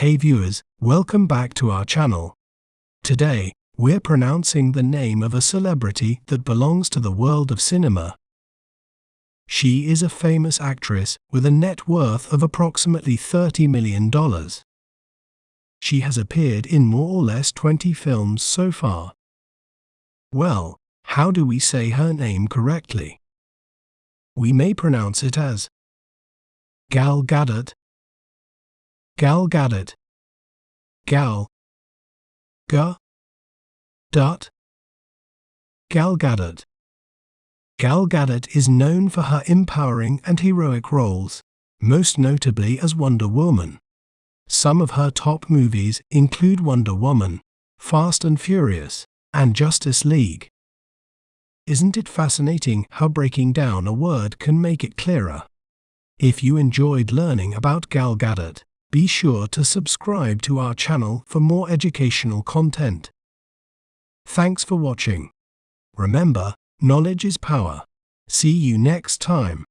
Hey viewers, welcome back to our channel. Today, we're pronouncing the name of a celebrity that belongs to the world of cinema. She is a famous actress with a net worth of approximately $30 million. She has appeared in more or less 20 films so far. Well, how do we say her name correctly? We may pronounce it as Gal Gadot, Gal Gadot, Gal Gadot, Gal Gadot. Gal Gadot is known for her empowering and heroic roles, most notably as Wonder Woman. Some of her top movies include Wonder Woman, Fast and Furious, and Justice League. Isn't it fascinating how breaking down a word can make it clearer? If you enjoyed learning about Gal Gadot, be sure to subscribe to our channel for more educational content. Thanks for watching. Remember, knowledge is power. See you next time.